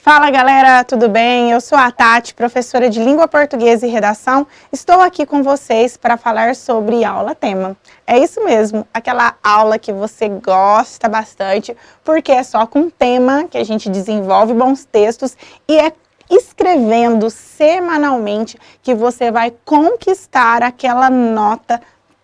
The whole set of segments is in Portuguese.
Fala galera, tudo bem? Eu sou a Tati, professora de Língua Portuguesa e Redação. Estou aqui com vocês para falar sobre aula tema. É isso mesmo, aquela aula que você gosta bastante, porque é só com tema que a gente desenvolve bons textos e é escrevendo semanalmente que você vai conquistar aquela nota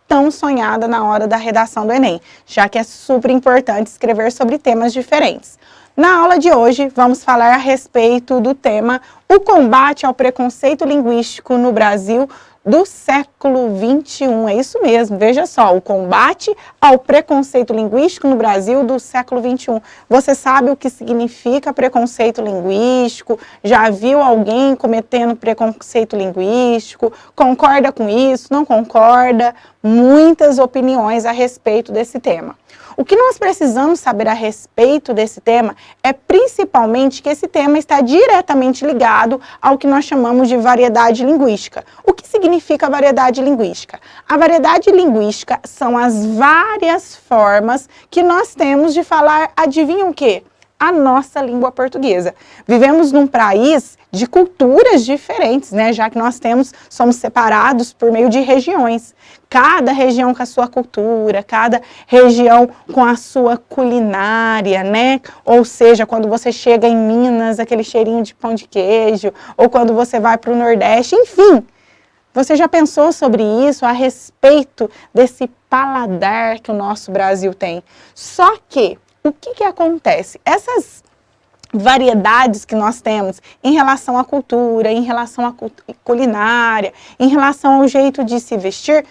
tão sonhada na hora da redação do Enem, já que é super importante escrever sobre temas diferentes. Na aula de hoje, vamos falar a respeito do tema O combate ao preconceito linguístico no Brasil do século XXI. É isso mesmo, veja só, o combate ao preconceito linguístico no Brasil do século XXI. Você sabe o que significa preconceito linguístico? Já viu alguém cometendo preconceito linguístico? Concorda com isso? Não concorda? Muitas opiniões a respeito desse tema. O que nós precisamos saber a respeito desse tema é principalmente que esse tema está diretamente ligado ao que nós chamamos de variedade linguística. O que significa variedade linguística? A variedade linguística são as várias formas que nós temos de falar, adivinha o quê? A nossa língua portuguesa. Vivemos num país de culturas diferentes, né? Já que nós somos separados por meio de regiões. Cada região com a sua cultura, cada região com a sua culinária, né? Ou seja, quando você chega em Minas, aquele cheirinho de pão de queijo, ou quando você vai para o Nordeste, enfim. Você já pensou sobre isso, a respeito desse paladar que o nosso Brasil tem? Só que o que acontece? Essas variedades que nós temos em relação à cultura, em relação à culinária, em relação ao jeito de se vestir,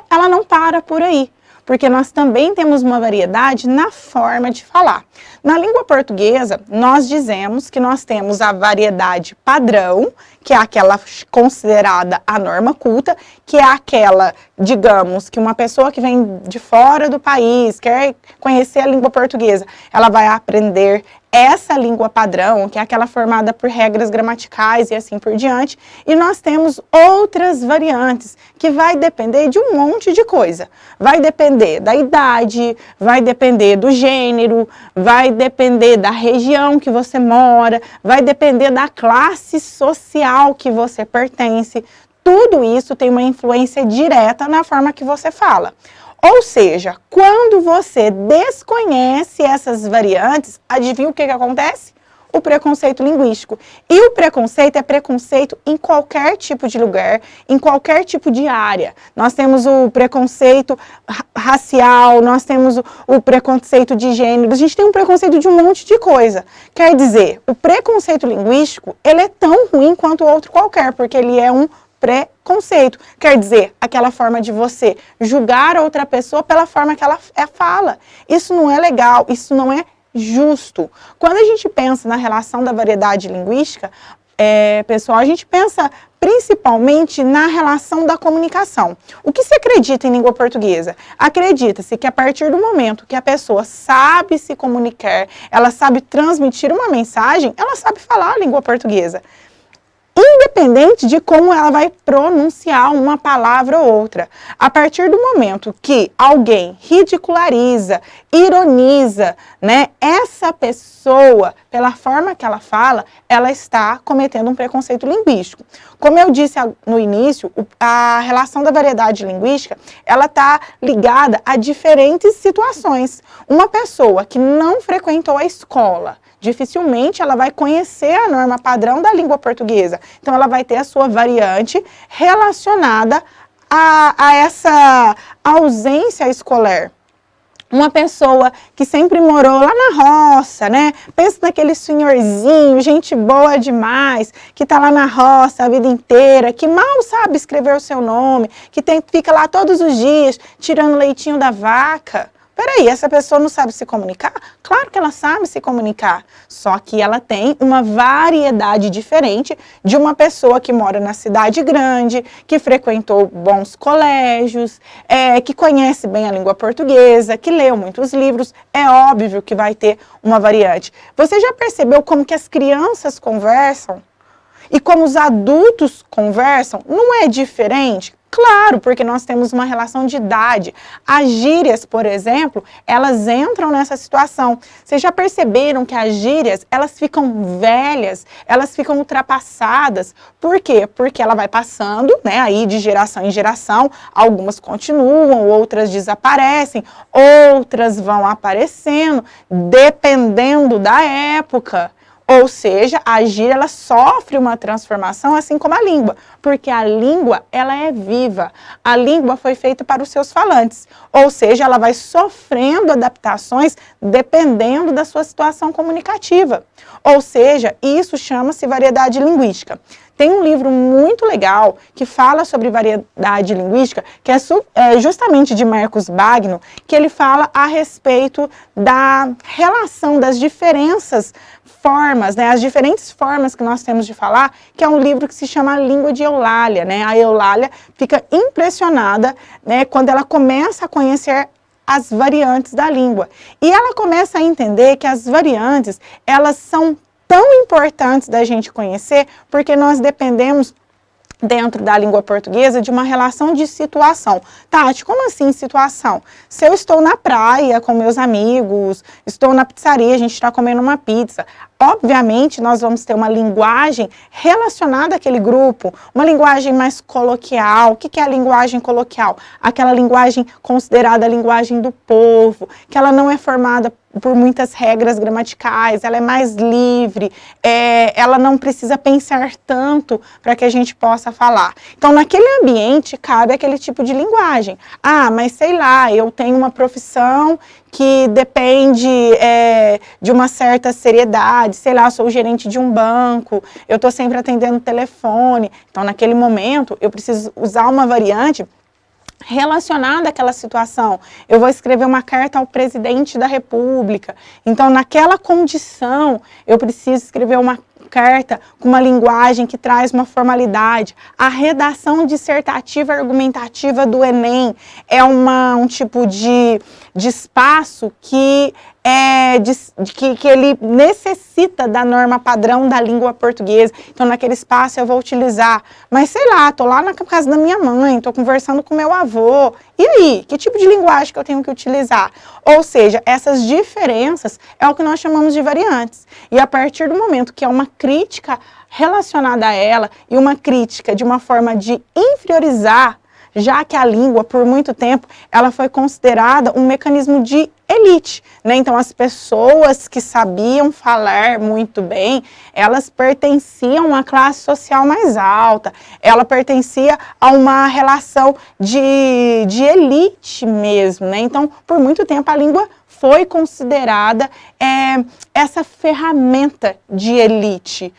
ela não para por aí. Porque nós também temos uma variedade na forma de falar. Na língua portuguesa, nós dizemos que nós temos a variedade padrão, que é aquela considerada a norma culta, que é aquela, digamos, que uma pessoa que vem de fora do país, quer conhecer a língua portuguesa, ela vai aprender essa língua padrão, que é aquela formada por regras gramaticais e assim por diante, e nós temos outras variantes, que vai depender de um monte de coisa. Vai depender da idade, vai depender do gênero, vai depender da região que você mora, vai depender da classe social que você pertence. Tudo isso tem uma influência direta na forma que você fala. Ou seja, quando você desconhece essas variantes, adivinha o que acontece? O preconceito linguístico. E o preconceito é preconceito em qualquer tipo de lugar, em qualquer tipo de área. Nós temos o preconceito racial, nós temos o preconceito de gênero, a gente tem um preconceito de um monte de coisa. Quer dizer, o preconceito linguístico, ele é tão ruim quanto outro qualquer, porque ele é um preconceito. Quer dizer, aquela forma de você julgar outra pessoa pela forma que ela fala. Isso não é legal, isso não é justo. Quando a gente pensa na relação da variedade linguística, pessoal, a gente pensa principalmente na relação da comunicação. O que se acredita em língua portuguesa? Acredita-se que a partir do momento que a pessoa sabe se comunicar, ela sabe transmitir uma mensagem, ela sabe falar a língua portuguesa. Independente de como ela vai pronunciar uma palavra ou outra. A partir do momento que alguém ridiculariza, ironiza, né, essa pessoa, pela forma que ela fala, ela está cometendo um preconceito linguístico. Como eu disse no início, a relação da variedade linguística, ela está ligada a diferentes situações. Uma pessoa que não frequentou a escola, dificilmente ela vai conhecer a norma padrão da língua portuguesa. Então, ela vai ter a sua variante relacionada a essa ausência escolar. Uma pessoa que sempre morou lá na roça, né? Pensa naquele senhorzinho, gente boa demais, que tá lá na roça a vida inteira, que mal sabe escrever o seu nome, que fica lá todos os dias tirando leitinho da vaca. Peraí, essa pessoa não sabe se comunicar? Claro que ela sabe se comunicar, só que ela tem uma variedade diferente de uma pessoa que mora na cidade grande, que frequentou bons colégios, que conhece bem a língua portuguesa, que leu muitos livros. É óbvio que vai ter uma variante. Você já percebeu como que as crianças conversam? E como os adultos conversam, não é diferente? Claro, porque nós temos uma relação de idade. As gírias, por exemplo, elas entram nessa situação. Vocês já perceberam que as gírias, elas ficam velhas, elas ficam ultrapassadas. Por quê? Porque ela vai passando, né, aí de geração em geração, algumas continuam, outras desaparecem, outras vão aparecendo, dependendo da época. Ou seja, a gíria ela sofre uma transformação assim como a língua, porque a língua ela é viva, a língua foi feita para os seus falantes, ou seja, ela vai sofrendo adaptações dependendo da sua situação comunicativa, ou seja, isso chama-se variedade linguística. Tem um livro muito legal que fala sobre variedade linguística, que é justamente de Marcos Bagno, que ele fala a respeito da relação das diferenças formas, né, as diferentes formas que nós temos de falar, que é um livro que se chama A Língua de Eulália, né? A Eulália fica impressionada, né, quando ela começa a conhecer as variantes da língua. E ela começa a entender que as variantes, elas são tão importantes da gente conhecer, porque nós dependemos dentro da língua portuguesa de uma relação de situação. Tati, como assim situação? Se eu estou na praia com meus amigos, estou na pizzaria, a gente está comendo uma pizza, obviamente nós vamos ter uma linguagem relacionada àquele grupo, uma linguagem mais coloquial. O que é a linguagem coloquial? Aquela linguagem considerada a linguagem do povo, que ela não é formada por muitas regras gramaticais, ela é mais livre, ela não precisa pensar tanto para que a gente possa falar. Então, naquele ambiente, cabe aquele tipo de linguagem. Ah, mas sei lá, eu tenho uma profissão que depende de uma certa seriedade, sei lá, sou gerente de um banco, eu estou sempre atendendo o telefone. Então, naquele momento, eu preciso usar uma variante relacionada àquela situação. Eu vou escrever uma carta ao presidente da República. Então, naquela condição, eu preciso escrever uma carta com uma linguagem que traz uma formalidade. A redação dissertativa argumentativa do Enem é um tipo de espaço que ele necessita da norma padrão da língua portuguesa. Então, naquele espaço eu vou utilizar. Mas, sei lá, tô lá na casa da minha mãe, tô conversando com meu avô. E aí, que tipo de linguagem que eu tenho que utilizar? Ou seja, essas diferenças é o que nós chamamos de variantes. E a partir do momento que é uma crítica relacionada a ela e uma crítica de uma forma de inferiorizar, já que a língua, por muito tempo, ela foi considerada um mecanismo de elite, né? Então, as pessoas que sabiam falar muito bem, elas pertenciam à classe social mais alta, ela pertencia a uma relação de elite mesmo, né? Então, por muito tempo, a língua foi considerada essa ferramenta de elite.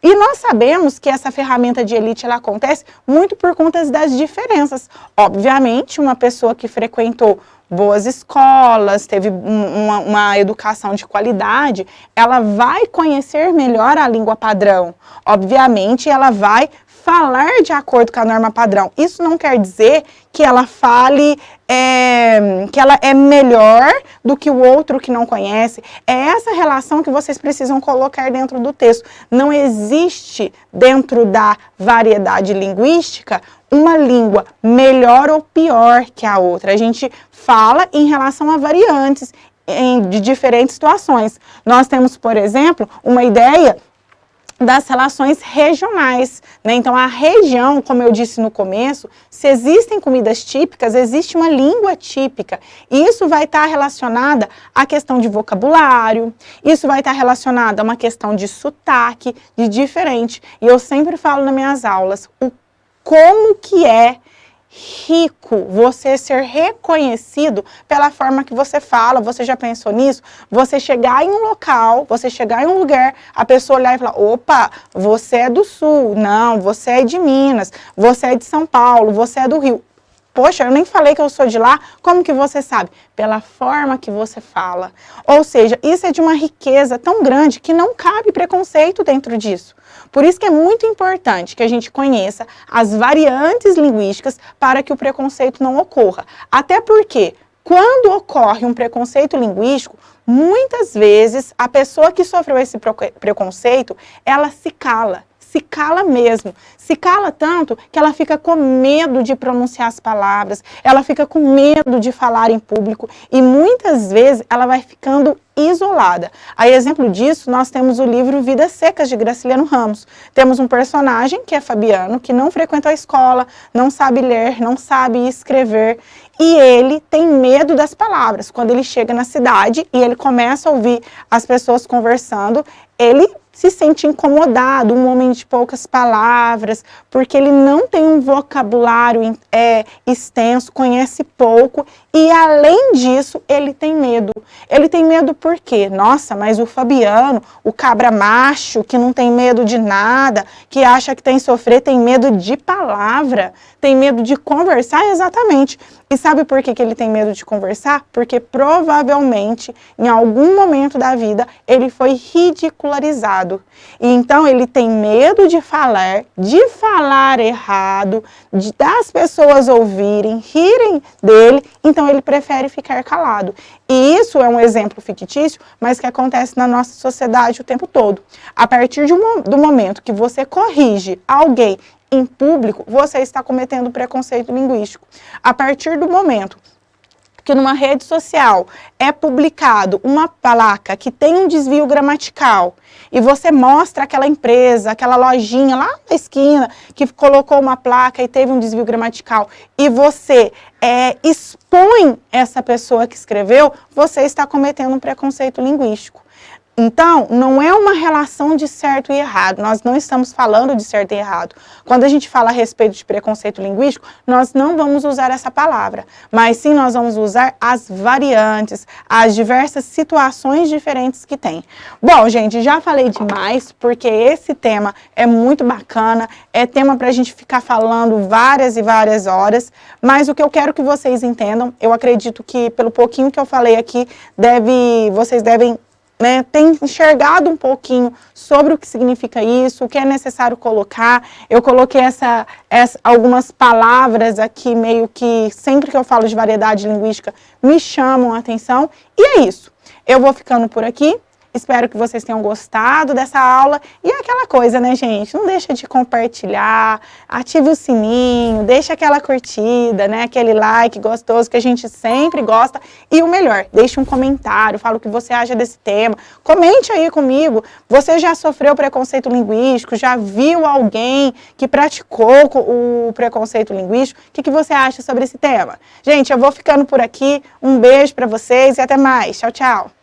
E nós sabemos que essa ferramenta de elite ela acontece muito por conta das diferenças. Obviamente, uma pessoa que frequentou boas escolas, teve uma educação de qualidade, ela vai conhecer melhor a língua padrão. Obviamente, ela vai falar de acordo com a norma padrão. Isso não quer dizer que ela fale, que ela é melhor do que o outro que não conhece. É essa relação que vocês precisam colocar dentro do texto. Não existe dentro da variedade linguística uma língua melhor ou pior que a outra. A gente fala em relação a variantes de diferentes situações. Nós temos, por exemplo, uma ideia das relações regionais, né? Então, a região, como eu disse no começo, se existem comidas típicas, existe uma língua típica. E isso vai estar relacionada à questão de vocabulário, isso vai estar relacionado a uma questão de sotaque, de diferente. E eu sempre falo nas minhas aulas, como que é rico você ser reconhecido pela forma que você fala. Você já pensou nisso? Você chegar em um local, você chegar em um lugar, a pessoa olhar e falar, opa, você é do Sul, não, você é de Minas, você é de São Paulo, você é do Rio. Poxa, eu nem falei que eu sou de lá, como que você sabe? Pela forma que você fala. Ou seja, isso é de uma riqueza tão grande que não cabe preconceito dentro disso. Por isso que é muito importante que a gente conheça as variantes linguísticas para que o preconceito não ocorra. Até porque, quando ocorre um preconceito linguístico, muitas vezes a pessoa que sofreu esse preconceito, ela se cala. se cala mesmo. Se cala tanto que ela fica com medo de pronunciar as palavras, ela fica com medo de falar em público e muitas vezes ela vai ficando isolada. A exemplo disso, nós temos o livro Vidas Secas, de Graciliano Ramos. Temos um personagem, que é Fabiano, que não frequentou a escola, não sabe ler, não sabe escrever, e ele tem medo das palavras. Quando ele chega na cidade e ele começa a ouvir as pessoas conversando, ele se sente incomodado, um homem de poucas palavras, porque ele não tem um vocabulário extenso, conhece pouco, e além disso, ele tem medo. Ele tem medo por quê? Nossa, mas o Fabiano, o cabra macho, que não tem medo de nada, que acha que tem que sofrer, tem medo de palavra, tem medo de conversar, exatamente. E sabe por que ele tem medo de conversar? Porque provavelmente, em algum momento da vida, ele foi ridicularizado. E então ele tem medo de falar errado, das pessoas ouvirem, rirem dele, então ele prefere ficar calado. E isso é um exemplo fictício, mas que acontece na nossa sociedade o tempo todo. A partir do momento que você corrige alguém em público, você está cometendo preconceito linguístico. A partir do momento que numa rede social é publicado uma placa que tem um desvio gramatical e você mostra aquela empresa, aquela lojinha lá na esquina que colocou uma placa e teve um desvio gramatical e você expõe essa pessoa que escreveu, você está cometendo um preconceito linguístico. Então, não é uma relação de certo e errado, nós não estamos falando de certo e errado. Quando a gente fala a respeito de preconceito linguístico, nós não vamos usar essa palavra, mas sim nós vamos usar as variantes, as diversas situações diferentes que tem. Bom, gente, já falei demais, porque esse tema é muito bacana, é tema para a gente ficar falando várias e várias horas, mas o que eu quero que vocês entendam, eu acredito que pelo pouquinho que eu falei aqui, vocês devem tem enxergado um pouquinho sobre o que significa isso, o que é necessário colocar. Eu coloquei algumas palavras aqui, meio que sempre que eu falo de variedade linguística, me chamam a atenção. E é isso. Eu vou ficando por aqui. Espero que vocês tenham gostado dessa aula. E é aquela coisa, né, gente? Não deixa de compartilhar, ative o sininho, deixa aquela curtida, né? Aquele like gostoso que a gente sempre gosta. E o melhor, deixe um comentário, fala o que você acha desse tema. Comente aí comigo. Você já sofreu preconceito linguístico? Já viu alguém que praticou o preconceito linguístico? O que você acha sobre esse tema? Gente, eu vou ficando por aqui. Um beijo para vocês e até mais. Tchau, tchau.